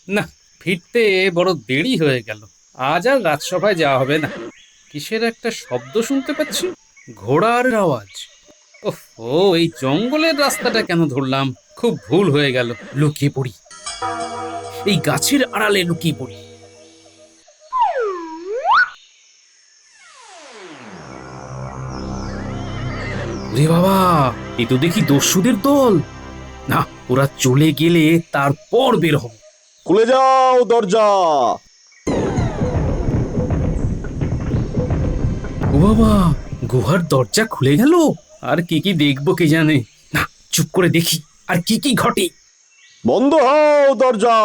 না, ফিরতে বড় দেরি হয়ে গেল। আজ আর রাজসভায় যাওয়া হবে না। কিসের একটা শব্দ শুনতে পাচ্ছি, ঘোড়ার আওয়াজ। ওহ, ও এই জঙ্গলের রাস্তাটা কেন ধরলাম? খুব ভুল হয়ে গেল। লুকিয়ে পড়ি, এই গাছের আড়ালে লুকিয়ে পড়ি। ওরে বাবা, এ তো দেখি দস্যুদের দল। না, ওরা চলে গেলে তারপর বের হব। খুলে যাও দরজা। ও বাবা, গুহার দরজা খুলে গেল। আর কি কি দেখবো কে জানে। না, চুপ করে দেখি আর কি কি ঘটে। বন্ধ হও দরজা।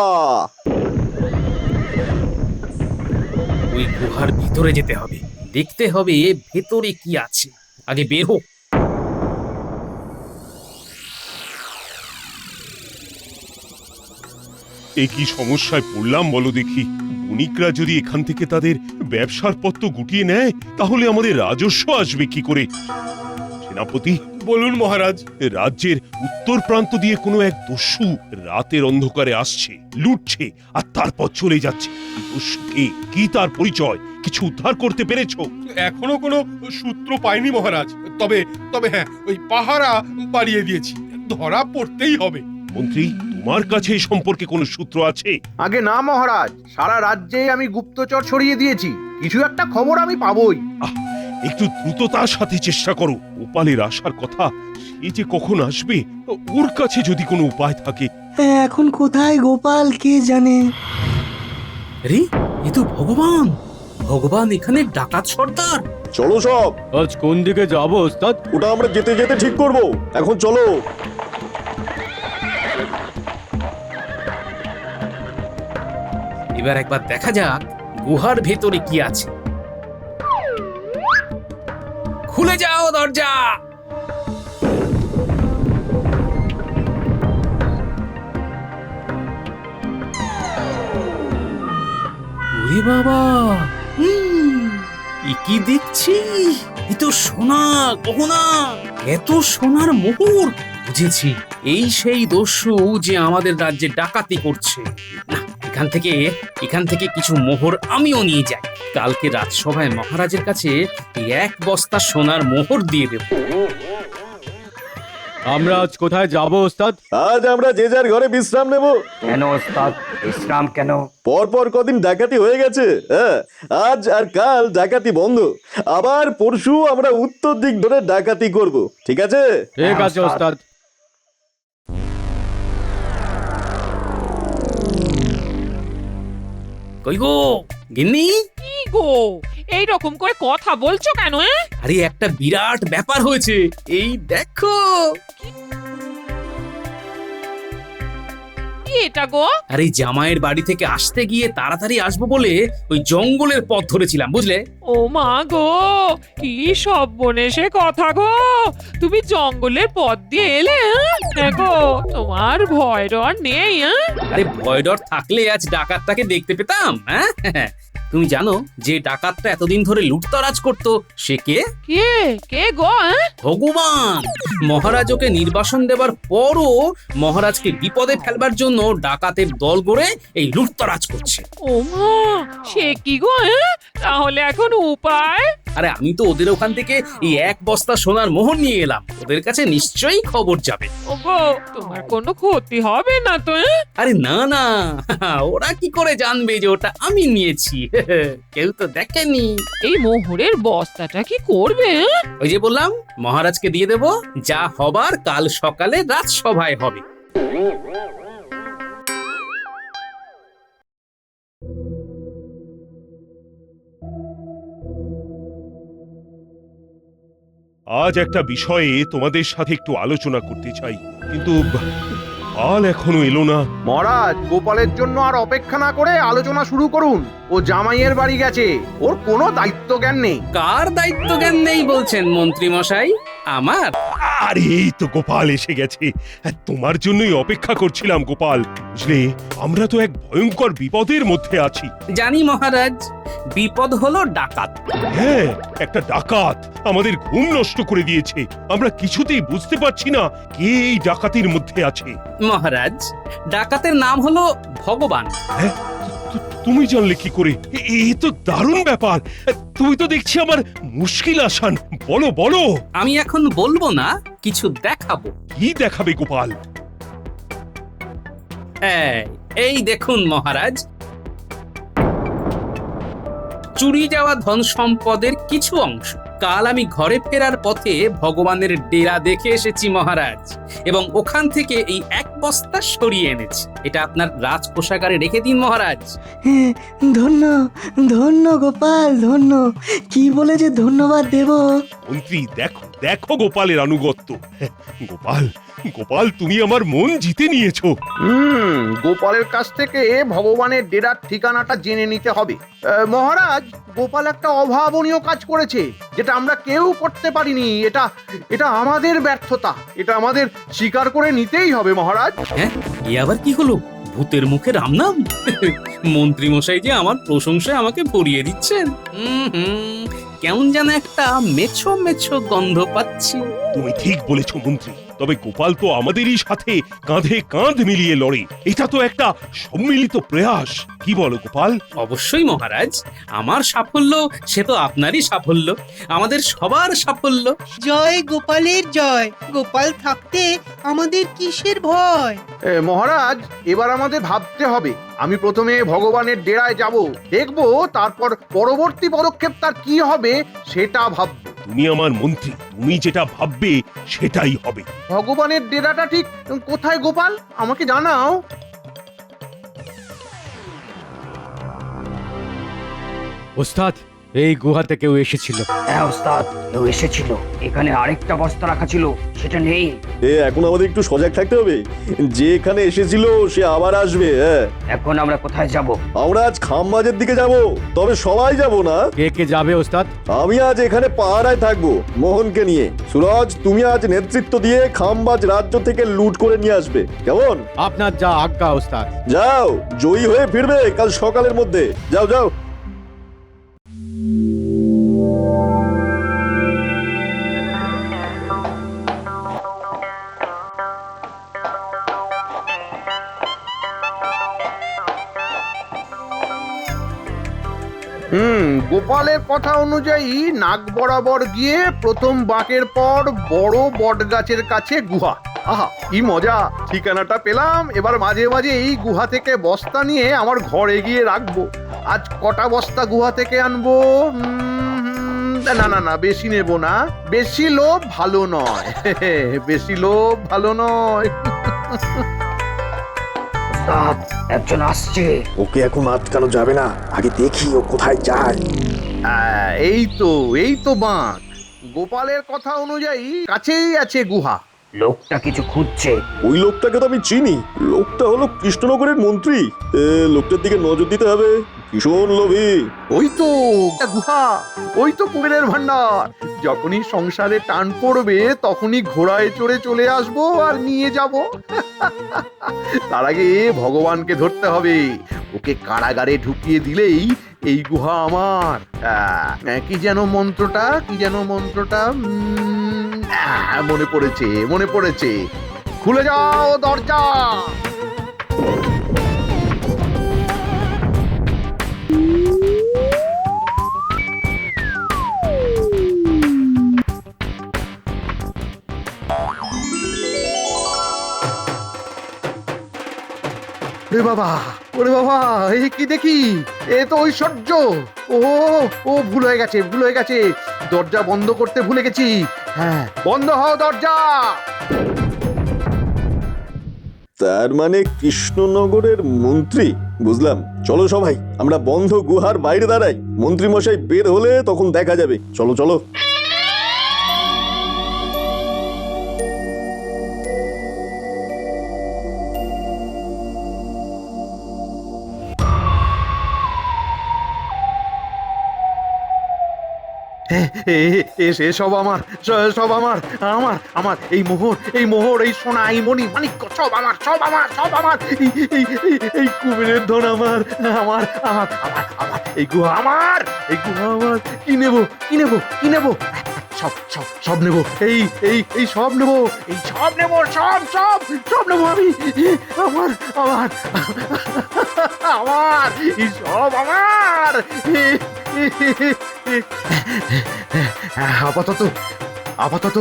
ওই গুহার ভিতরে যেতে হবে, দেখতে হবে ভেতরে কি আছে। আগে বের হোক। এ কি সমস্যায় পড়লাম বলো দেখি। বণিকরা যদি এখান থেকে তাদের ব্যবসার পত্র গুটিয়ে নেয়, তাহলে আমাদের রাজস্ব আসবে কি করে? সেনাপতি, বলুন মহারাজ। রাজ্যের উত্তর প্রান্ত দিয়ে কোনো এক দস্যু রাতের অন্ধকারে আসছে, লুটছে আর তারপর চলে যাচ্ছে। এই দস্যু কে, কি তার পরিচয়, কিছু উদ্ধার করতে পেরেছো? এখনো কোনো সূত্র পাইনি মহারাজ। তবে তবে হ্যাঁ, ওই পাহারা বাড়িয়ে দিয়েছি, ধরা পড়তেই হবে। মন্ত্রী, তোমার কাছে এই সম্পর্কে কোনো সূত্র আছে? আগে না মহারাজ, সারা রাজ্যে আমি গুপ্তচর ছড়িয়ে দিয়েছি, কিছু একটা খবর আমি পাবই। একটু দ্রুততার সাথে চেষ্টা করো। গোপালের আসার কথা, সে যে কখন আসবে, ওর কাছে যদি কোনো উপায় থাকে। এখন কোথায় গোপাল কে জানে। আরে, এ তো ভগবান। ভগবান এখানে ডাকাত সর্দার। চলো সব। আজ কোন দিকে যাবো ওস্তাদ? ওটা আমরা যেতে যেতে ঠিক করব। এখন চলো। এবার একবার দেখা যাক গুহার ভেতরে কি আছে। খুলে যাও দরজা। ওরে বাবা, এ কি দেখছি? এ তো সোনা গহনা, এত সোনার মোহর। বুঝেছি, এই সেই দস্যু যে আমাদের রাজ্যে ডাকাতি করছে। না, এখান থেকে কিছু মোহর আমিও নিয়ে যাই। কালকে রাজসভায় মহারাজের কাছে এই এক বস্তা সোনার মোহর দিয়ে দেব। আমরা আজ কোথায় যাব ওস্তাদ? আজ আমরা যে যার ঘরে বিশ্রাম নেব। কেন ওস্তাদ, বিশ্রাম কেন? পর কদিন ডাকাতি হয়ে গেছে। হ্যাঁ, আজ আর কাল ডাকাতি বন্ধ। আবার পরশু আমরা উত্তর দিক ধরে ডাকাতি করব, ঠিক আছে? ঠিক আছে ওস্তাদ। কই গো গিন্নি? কি গো, এই রকম করে কথা বলছো কেন? আরে, একটা বিরাট ব্যাপার হয়েছে, এই দেখো। কি এটা গো? আরে, জামাইয়ের বাড়ি থেকে আসতে গিয়ে তাড়াতাড়ি আসবো বলে ওই জঙ্গলের পথ ধরেছিলাম, বুঝলে? ও মা গো, কি সর্বনেশে কথা গো। তুমি জঙ্গলের পথ দিয়ে এলে? হ্যাঁ গো, তোমার ভয় ডর নেই? আরে, ভয় ডর থাকলে আজ ডাকাতটাকে দেখতে পেতাম। হ্যাঁ, তুমি জানো যে ডাকাতটা এতদিন ধরে লুটতরাজ করতো সে কে? কে কে গো? ভগবান। মহারাজ ওকে নির্বাসন দেবার পরও মহারাজকে বিপদে ফেলবার জন্য ডাকাতের দল গড়ে এই লুটতরাজ করছে। ও মা, সে কি গো? তাহলে এখন উপায়? আরে, আমি তো ওদের ওখান থেকে এই এক বস্তা সোনার মোহর নিয়ে এলাম, ওদের কাছে নিশ্চয়ই খবর যাবে। ও গো, তোমার কোনো ক্ষতি হবে না তো? আরে না না, ওরা কি করে জানবে যে ওটা আমি নিয়েছি? কেউ তো দেখেনি। এই মোহরের বস্তাটা কি করবে? ওই যে বললাম, মহারাজকে দিয়ে দেব, যা হবার কাল সকালে রাজসভায় হবে। আজ একটা বিষয়ে তোমাদের সাথে একটু আলোচনা করতে চাই, কিন্তু কাল এখনো এলো না। মহারাজ, গোপালের জন্য আর অপেক্ষা না করে আলোচনা শুরু করুন। ও জামাইয়ের বাড়ি গেছে, ওর কোনো দায়িত্ব জ্ঞান নেই। কার দায়িত্ব জ্ঞান নেই বলছেন মন্ত্রী মশাই? আমার আর এই তো গোপাল এসে গেছে। তোমার জন্যই অপেক্ষা করছিলাম গোপাল। বুঝলে, আমরা তো এক ভয়ঙ্কর বিপদের মধ্যে আছি। জানি মহারাজ, বিপদ হলো ডাকাত। হ্যাঁ, একটা ডাকাত আমাদের ঘুম নষ্ট করে দিয়েছে। আমরা কিছুতেই বুঝতে পারছি না কে এই ডাকাতির মধ্যে আছে। মহারাজ, ডাকাতের নাম হলো ভগবান। হ্যাঁ, তুমি জানলে কি করে? এ তো দারুণ ব্যাপার। তুমি তো দেখছি আমার মুশকিল আসান। বলো বলো, আমি এখন বলবো না, কিছু দেখাবো। কি দেখাবে গোপাল? এই দেখুন মহারাজ, চুরি যাওয়া ধন সম্পদের কিছু অংশ। কাল আমি ঘরে ফেরার পথে ভগবানের ডেরা দেখে এসেছি মহারাজ, এবং ওখান থেকে এই এক বস্তা সরিয়ে এনেছি। এটা আপনার রাজ কোষাগারে রেখে দিন মহারাজ। হ্যাঁ, ধন্য ধন্য গোপাল, ধন্য। কি বলে যে ধন্যবাদ দেব। মন্ত্রী, দেখো দেখো গোপালের আনুগত্য। গোপাল গোপাল, তুমি আমার মন জিতে নিয়েছো। গোপালের কাছ থেকে ভগবানের ডেরার ঠিকানাটা জেনে নিতে হবে। মহারাজ, গোপাল একটা অভাবনীয় কাজ করেছে, যেটা আমরা কেউ করতে পারিনি। এটা এটা আমাদের ব্যর্থতা। এটা আমাদের স্বীকার করে নিতেই হবে মহারাজ। হ্যাঁ, এ আবার কি হলো? ভূতের মুখে রাম নাম? মন্ত্রী মশাই যে আমার প্রশংসায় আমাকে ভরিয়ে দিচ্ছেন। কেমন যেন একটা মেছো মেছো গন্ধ পাচ্ছি। তুমি ঠিক বলেছো মন্ত্রী, তবে গোপাল তো আমাদেরই সাথে কাঁধে কাঁধ মিলিয়ে লড়ে। এটা তো একটা সম্মিলিত প্রয়াস। কি বলো গোপাল? অবশ্যই মহারাজ, আমার সাফল্য সে তো আপনারই সাফল্য, আমাদের সবার সাফল্য। জয় গোপালের জয়। গোপাল থাকতে আমাদের কিসের ভয়? মহারাজ, এবার আমাদের ভাবতে হবে। আমি প্রথমে ভগবানের ডেরায় যাব, দেখব, তারপর পরবর্তী পদক্ষেপ তার কি হবে সেটা ভাববো। তুমি আমার মন্ত্রী, তুমি যেটা ভাববে সেটাই হবে। ভগবানের ডেরাটা ঠিক কোথায় গোপাল, আমাকে জানাও। ওস্তাদ, এই গুহাতে কেউ এসেছিল। হ্যাঁ ওস্তাদ, কেউ এসেছিল। এখানে আরেকটা বস্তা রাখা ছিল, সেটা নেই। এখন আমাদের একটু সজাগ থাকতে হবে। যে এখানে এসেছিল সে আবার আসবে। হ্যাঁ, এখন আমরা কোথায় যাব? আমরা আজ খামবাজের দিকে যাব, তবে সবাই যাব না। কে কে যাবে ওস্তাদ? আমি আজ এখানে পাহারায় থাকবো মোহনকে নিয়ে। সুরজ, তুমি আজ নেতৃত্ব দিয়ে খামবাজ রাজ্য থেকে লুট করে নিয়ে আসবে, কেমন? আপনার যা আজ্ঞা ওস্তাদ। যাও, জয়ী হয়ে ফিরবে কাল সকালের মধ্যে। যাও যাও। গোপালের কথা অনুযায়ী নাক বরাবর গিয়ে প্রথম বাঁকের পর বড় বট গাছের কাছে গুহা। আহা, কি মজা! ঠিকানাটা পেলাম। এবার মাঝে মাঝে এই গুহা থেকে বস্তা নিয়ে আমার ঘরে গিয়ে রাখবো। আজ কটা বস্তা গুহা থেকে আনবো? না না না, বেশি নেব না। বেশি লোভ ভালো নয়। বেশি লোভ ভালো নয়। ওস্তাদ, একজন আসছে। ওকে এখন আটকানো যাবে না, আগে দেখি ও কোথায় যায়। এই তো বাঁক। গোপালের কথা অনুযায়ী কাছেই আছে গুহা। লোকটা কিছু খুঁজছে। ওই লোকটাকে তো আমি চিনি। লোকটা হলো কৃষ্ণনগরের মন্ত্রী। লোকটার দিকে নজর দিতে হবে। ভীষণ লোভী। ওই তো একটা গুহা, ওই তো কুবেরের ভান্ডার। যখনই সংসারে টান পড়বে তখনই ঘোড়ায় চড়ে চলে আসবো আর নিয়ে যাব। তার আগে ভগবানকে ধরতে হবে। ওকে কারাগারে ঢুকিয়ে দিলেই এই গুহা আমার। কি যেন মন্ত্রটা, কি যেন মন্ত্রটা? মনে পড়েছে। খুলে যাও দরজা। ওরে বাবা, এই কি দেখি? এ তো ঐশ্বর্য। ও ভুল হয়ে গেছে। দরজা বন্ধ করতে ভুলে গেছি। হ্যাঁ, বন্ধ হও দরজা। তার মানে কৃষ্ণনগরের মন্ত্রী, বুঝলাম। চলো সবাই, আমরা বন্ধ গুহার বাইরে দাঁড়াই। মন্ত্রী মশাই বের হলে তখন দেখা যাবে। চলো চলো। সব আমার, সব আমার, আমার আমার এই মোহর, এই মোহর, এই সোনা, এই মণি মানিক্য সব আমার, সব আমার, সব আমার। এই কুমিরের ধন আমার, আমার আমার আমার আমার, এই গুহা আমার, এই গুহা আমার। কি নেব, কি নেব, কি নেব? সব সব সব নেব, এই সব নেব, এই সব নেব, সব সব সব নেব আমি। আমার আমার আমার, এই সব আমার। আপাতত আপাতত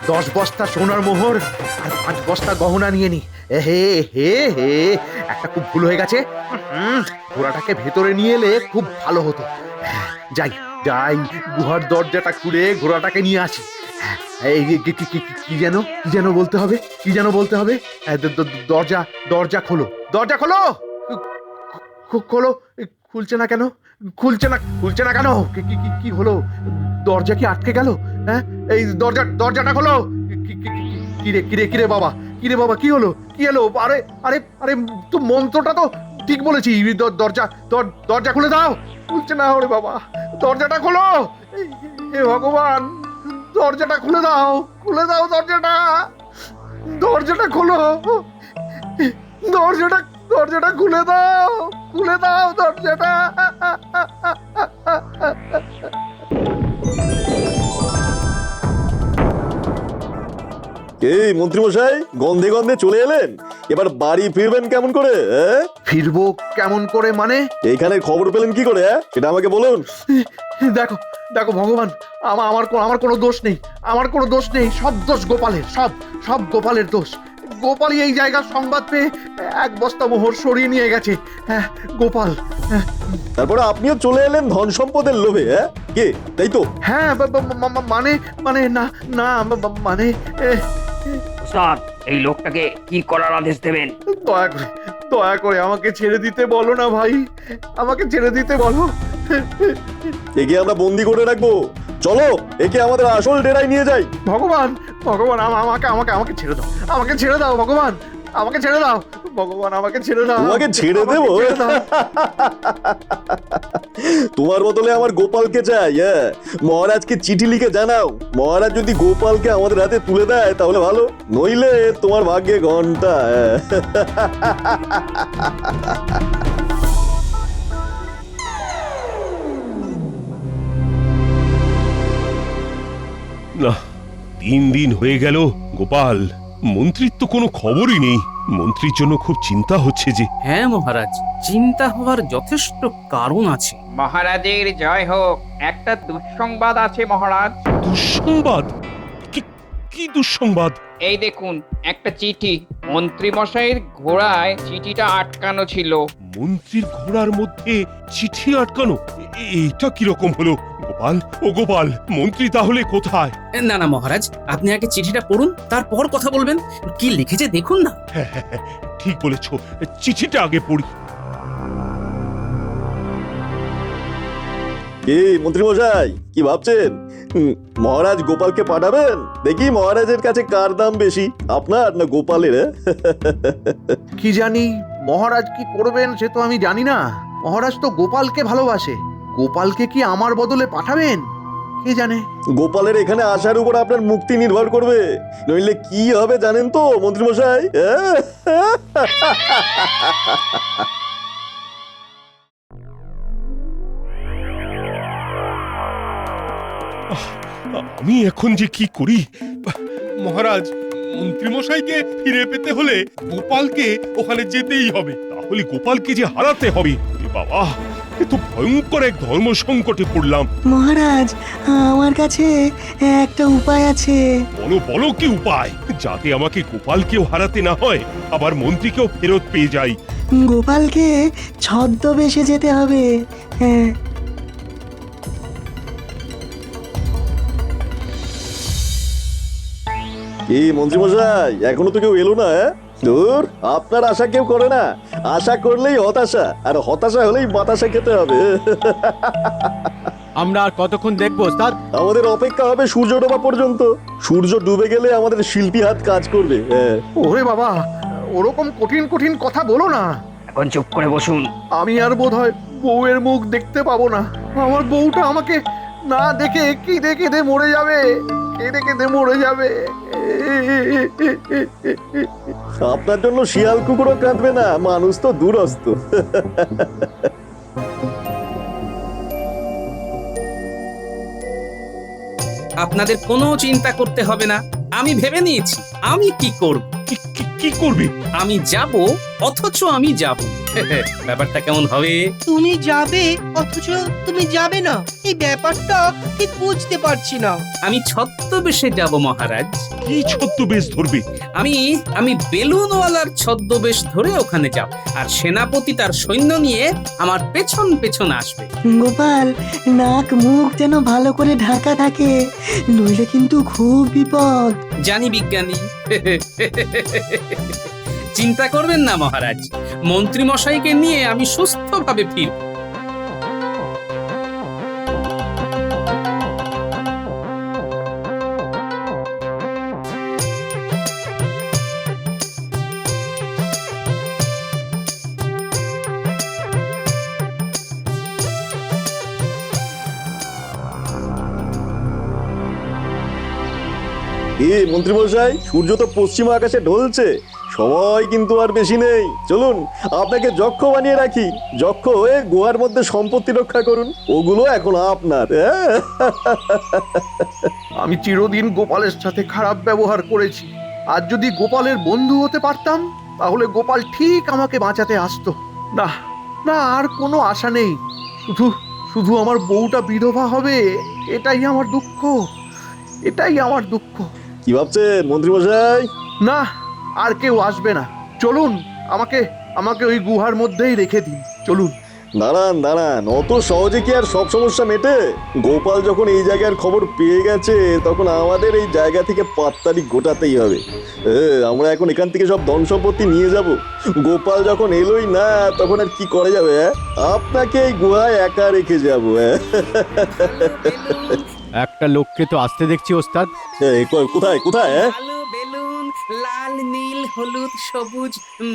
10 বস্তা সোনার মোহর আর 5 বস্তা গহনা নিয়ে নি। হে হে হে, একটা খুব ভুল হয়ে গেছে। ঘোড়াটাকে ভেতরে নিয়ে এলে খুব ভালো হতো। যাই যাই, গুহার দরজাটা খুলে ঘোড়াটাকে নিয়ে আসি। এই কি যেন বলতে হবে, কি যেন বলতে হবে? দরজা দরজা খোলো, দরজা খোলো, খোলো। খুলছে না কেন, খুলছে না কেন? কি হলো? দরজা কি আটকে গেল? হ্যাঁ, এই দরজাটা খোলো। কিরে বাবা, কিরে বাবা, কি হলো, কি হলো? আরে আরে আরে, তো মন্ত্রটা তো ঠিক বলেছি। দরজা খুলে দাও। খুলছে না ওরে বাবা, দরজাটা খোলো। হে ভগবান, দরজাটা খুলে দাও, খুলে দাও দরজাটা, দরজাটা খোলো, দরজাটা খুলে দাও, খুলে দাও দরজাটা। এই মন্ত্রী মশাই, গন্ধে গন্ধে চলে এলেন, এবার বাড়ি ফিরবেন কেমন করে? ফিরবো কেমন করে মানে? এইখানে খবর পেলেন কি করে? সেটা আমাকে বলুন। দেখো দেখো ভগবান, আমার কোনো দোষ নেই, আমার কোনো দোষ নেই। সব দোষ গোপালের, সব গোপালের দোষ। গোপালই এই জায়গার সংবাদ পেয়ে 1 বস্তা মোহর সরিয়ে নিয়ে গেছে। হ্যাঁ, গোপাল। তারপরে আপনিও চলে এলেন ধন সম্পদের লোভে, কে তাই তো? হ্যাঁ, মানে না না, মানে ওস্তাদ, এই লোকটাকে কি করার আদেশ দেবেন? দয়া করে আমাকে ছেড়ে দিতে বলো না ভাই, আমাকে ছেড়ে দিতে বলো। একে আমরা বন্দি করে রাখবো, চলো একে আমাদের আসল ডেরায় নিয়ে যাই। ভগবান ভগবান, আমাকে ছেড়ে দাও, আমাকে ছেড়ে দাও ভগবান, আমাকে ছেড়ে দাও ভগবান, আমাকে ছেড়ে দাও। তোমাকে ছেড়ে দেবো? তোমার বদলে আমার গোপালকে চাই। মহারাজকে চিঠি লিখে জানাও, মহারাজ যদি গোপালকে আমাদের হাতে তুলে দেয় তাহলে ভালো, নইলে তোমার ভাগ্যে ঘন্টা। না, 3 দিন হয়ে গেল গোপাল, মন্ত্রীর তো কোনো খবরই নেই। মন্ত্রীর জন্য খুব চিন্তা হচ্ছে যে। হ্যাঁ মহারাজ, চিন্তা হওয়ার যথেষ্ট কারণ আছে। মহারাজের জয় হোক, একটা দুঃসংবাদ আছে মহারাজ। দুঃসংবাদ? কি দুঃসংবাদ? এই দেখুন, একটা চিঠি। মন্ত্রী মশাইয়ের ঘোড়ায় চিঠিটা আটকানো ছিল। মন্ত্রীর ঘোড়ার মধ্যে চিঠি আটকানো? এটা কিরকম হলো গোপাল? ও গোপাল, মন্ত্রী তাহলে কোথায়? না না মহারাজ, আপনি আগে চিঠিটা পড়ুন, তারপর কথা বলবেন। কি লিখেছে দেখুন না। হ্যাঁ, ঠিক বলেছ, চিঠিটা আগে পড়ি। কি মন্ত্রী মশাই, কি ভাবছেন? মহারাজ গোপালকে পাঠাবেন? দেখি মহারাজের কাছে কার দাম বেশি, আপনার না গোপালের? কি জানি মহারাজ কি করবেন, সে তো আমি জানি না। মহারাজ তো গোপালকে ভালোবাসে, গোপালকে কি আমার বদলে পাঠাবেন কে জানে। গোপালের এখানে আসার উপর আপনার মুক্তি নির্ভর করবে, নইলে কি হবে জানেন তো মন্ত্রী মশাই? আমি এখন যে কি করি? মহারাজ, মন্ত্রীমশাইকে ফিরে পেতে হলে গোপালকে ওখানে যেতেই হবে। তাহলে গোপালকে যে হারাতে হবে। বাবা, এ তো ভয়ঙ্কর এক ধর্ম সংকটে পড়লাম। মহারাজ, আমার কাছে একটা উপায় আছে। বলো কি উপায়, যাতে আমাকে গোপালকেও হারাতে না হয়, আবার মন্ত্রীকেও ফেরত পেয়ে যাই। গোপালকে ছদ্মবেশে যেতে হবে। হ্যাঁ, কি মন্ত্রী মশাই, এখনো তো কেউ এলো না? দূর, আপনার আশা কেউ করে না, আশা করলেই হতাশা, আর হতাশা হলেই বাতাসা খেতে হবে। আমরা আর কতক্ষণ দেখবো ওস্তাদ? আমাদের অপেক্ষা হবে সূর্য ডোবা পর্যন্ত। সূর্য ডুবে গেলে আমাদের শিল্পী হাত কাজ করবে। ওরে বাবা, ওরকম কঠিন কঠিন কথা বলো না। এখন চুপ করে বসুন। আমি আর বোধহয় বউয়ের মুখ দেখতে পাবো না। আমার বউটা আমাকে না দেখে কেঁদে কেঁদে মরে যাবে, কেঁদে কেঁদে মরে যাবে। আপনার জন্য শিয়াল কুকুরও কাঁদবে না, মানুষ তো দূরস্থ। আপনাদের কোনো চিন্তা করতে হবে না, আমি ভেবে নিয়েছি আমি কি করব। কি করবে? আমি যাব, অথচ আমি যাব। ব্যাপারটা কেমন হবে? তুমি যাবে অথচ তুমি যাবে না, এই ব্যাপারটা ঠিক বুঝতে পারছি না। আমি ছদ্মবেশে যাব মহারাজ। কি ছদ্মবেশ ধরবে? আমি বেলুনওয়ালার ছদ্মবেশ ধরে ওখানে যাব, আর সেনাপতি তার সৈন্য নিয়ে আমার পেছন পেছন আসবে। গোপাল, নাক মুখ যেন ভালো করে ঢাকা থাকে, নইলে কিন্তু খুব বিপদ। জানি বিজ্ঞানী। চিন্তা করবেন না মহারাজ, মন্ত্রী মশাইকে নিয়ে আমি সুস্থভাবে ফিরব। মন্ত্রী মশাই, সূর্য তো পশ্চিম আকাশে ঢলছে, সময় কিন্তু আর বেশি নেই। চলুন আপনাকে যক্ষ বানিয়ে রাখি, যক্ষ হয়ে গুহার মধ্যে সম্পত্তি রক্ষা করুন, ওগুলো এখন আপনার। আমি চিরদিন গোপালের সাথে খারাপ ব্যবহার করেছি, আর যদি গোপালের বন্ধু হতে পারতাম তাহলে গোপাল ঠিক আমাকে বাঁচাতে আসতো। না না, আর কোনো আশা নেই। শুধু শুধু আমার বউটা বিধবা হবে, এটাই আমার দুঃখ, এটাই আমার দুঃখ। কি ভাবছেন মন্ত্রী মশাই? না, আর কেউ আসবে না। চলুন, আমাকে আমাকে ওই গুহার মধ্যেই রেখে দিন, চলুন। দাঁড়ান দাঁড়ান, অত সহজে কি আর সব সমস্যা মেটে? গোপাল যখন এই জায়গার খবর পেয়ে গেছে, তখন আমাদের এই জায়গা থেকে পাত্তারি গোটাতেই হবে। আমরা এখন এখান থেকে সব ধন সম্পত্তি নিয়ে যাব। গোপাল যখন এলোই না, তখন আর কি করা যাবে? আপনাকে এই গুহায় একা রেখে যাবো। একটা লোককে তো আসতে দেখছি ওস্তাদ। কোথায় কোথায়? কালো বেলুন, লাল নীল হলুদ সবুজ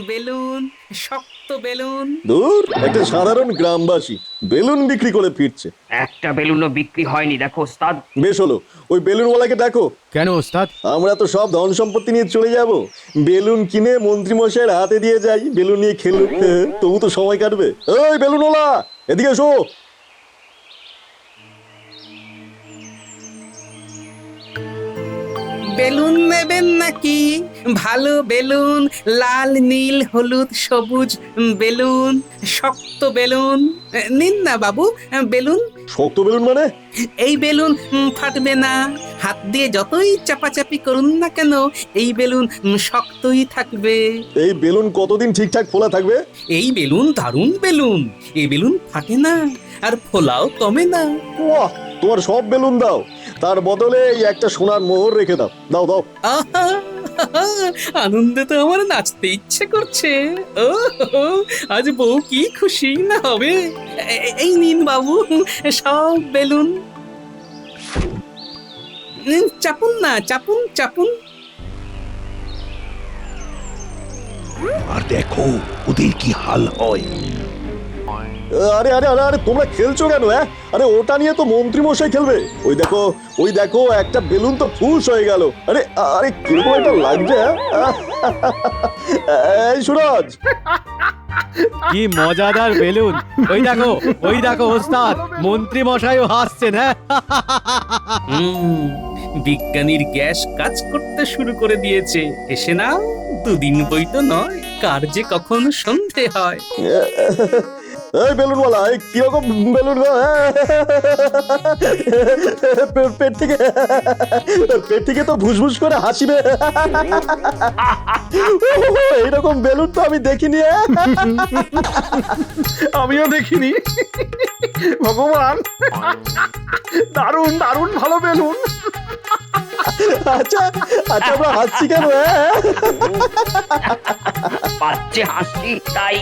বেলুন, শক্ত বেলুন। দূর, একটা সাধারণ গ্রামবাসী বেলুন বিক্রি করে ফিরছে। একটা বেলুনও বিক্রি হয়নি দেখো ওস্তাদ। বেশ হলো, ওই বেলুনওয়ালাকে ডাকো। কেন ওস্তাদ? আমরা তো সব ধন সম্পত্তি নিয়ে চলে যাব, বেলুন কিনে মন্ত্রী মশাইয়ের হাতে দিয়ে যাই, বেলুন নিয়ে খেলুক, তবু তো সময় কাটবে। ওই বেলুনওয়ালা, এদিকে এসো। বেলুন নেবেন নাকি? ভালো বেলুন, লাল নীল হলুদ সবুজ বেলুন, শক্ত বেলুন। নিন না বাবু বেলুন। শক্ত বেলুন মানে? এই বেলুন ফাটবে না, হাত দিয়ে যতই চাপাচাপি করুন না কেন এই বেলুন শক্তই থাকবে। এই বেলুন কতদিন ঠিকঠাক খোলা থাকবে? এই বেলুন দারুণ বেলুন, এই বেলুন ফাটে না আর ফোলাও কমে না। বাহ, তোমার সব বেলুন দাও, তার বদলে এই একটা সোনার মোহর রেখে দাও। দাও দাও। আহা, আনন্দে তো আমার নাচতে ইচ্ছে করছে। ও আজ বউ কি খুশি না হবে। এই নিন বাবু সব বেলুন। চাপুন না, চাপুন চাপুন। আর দেখো ওদের কি হাল হয়। আরে আরে আরে আরে, তোমরা খেলছো কেন? আরে ওটা নিয়ে তো মন্ত্রী মশাই খেলবে। ওই দেখো একটা বেলুন তো ফুস হয়ে গেল। আরে আরে, কিরকম একটা লাগছে। এই সুরজ, কি মজাদার বেলুন! ওই দেখো ওস্তাদ, মন্ত্রী মশাইও হাসছেন। হ্যাঁ, বিজ্ঞানীর গ্যাস কাজ করতে শুরু করে দিয়েছে। এসে না, দুদিন বই তো নয়, কার যে কখন সন্ধে হয়। এই বেলুনওয়ালা, এই কিরকম বেলুন? পেট থেকে তো ভুসভুস করে হাসিবে। এইরকম বেলুন তো আমি দেখিনি। আমিও দেখিনি। ভগবান, দারুণ দারুণ ভালো বেলুন। আচ্ছা আচ্ছা, আমরা হাসছি কেন? পাচ্ছে হাসি তাই।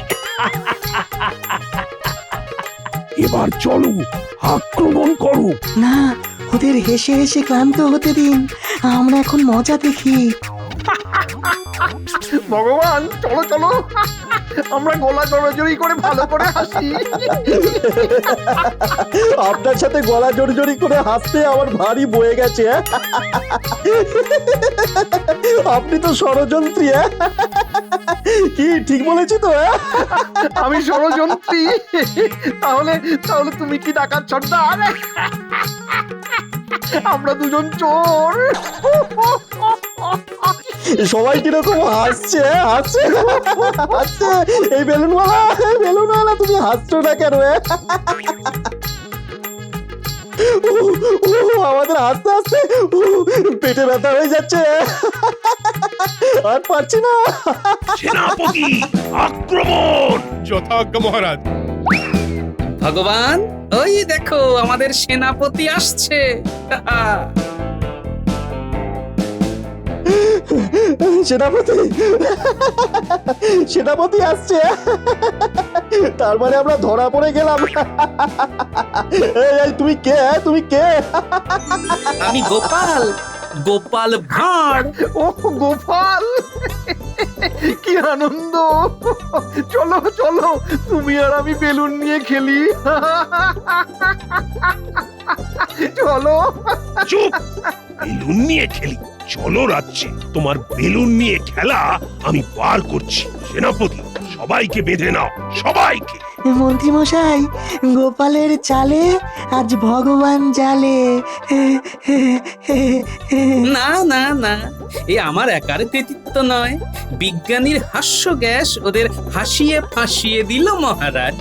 এবার চলো, আক্রমণ করো। না, ওদের হেসে হেসে ক্লান্ত হতে দিন, আমরা এখন মজা দেখি। ভগবান চলো চলো আমরা গলা জড়াজড়ি করে ভালো করে হাসি। আপনার সাথে গলা জড়ি করে হাসতে আমার ভারী বয়ে গেছে। আপনি তো ষড়যন্ত্রী। কি ঠিক বলেছি তো? আমি ষড়যন্ত্রী? তাহলে তাহলে তুমি কি ডাকাত সর্দার? আমরা দুজন চোর। সবাই কিরকম হাসছে হাসছে হাসছে। এই বেলুনওয়ালা তুমি হাসছো না কেন? আমাদের হাসতে হাসতে পেটে ব্যথা হয়ে যাচ্ছে, আর পারছি না। সেনাপতি আক্রমণ! যথাজ্ঞা মহারাজ। ভগবান, ওই দেখো আমাদের সেনাপতি আসছে। সেনাপতি আসছে, তার মানে আমরা ধরা পড়ে গেলাম। এই, তুমি কে? আমি গোপাল ভাঁড়। ও গোপাল, কি আনন্দ! চলো চলো, তুমি আর আমি বেলুন নিয়ে খেলি। চলো। চুপ! বেলুন নিয়ে খেলি? চলো রাজ্যে, তোমার বেলুন নিয়ে খেলা আমি বার করছি। সেনাপতি, সবাইকে বেঁধে নাও, সবাইকে। মন্ত্রী মশাই, গোপালের চালে আজ ভগবান জালে। না না না, এ আমার একার কৃতিত্ব নয়। বিজ্ঞানীর হাস্য গ্যাস ওদের হাসিয়ে ফাঁসিয়ে দিল মহারাজ।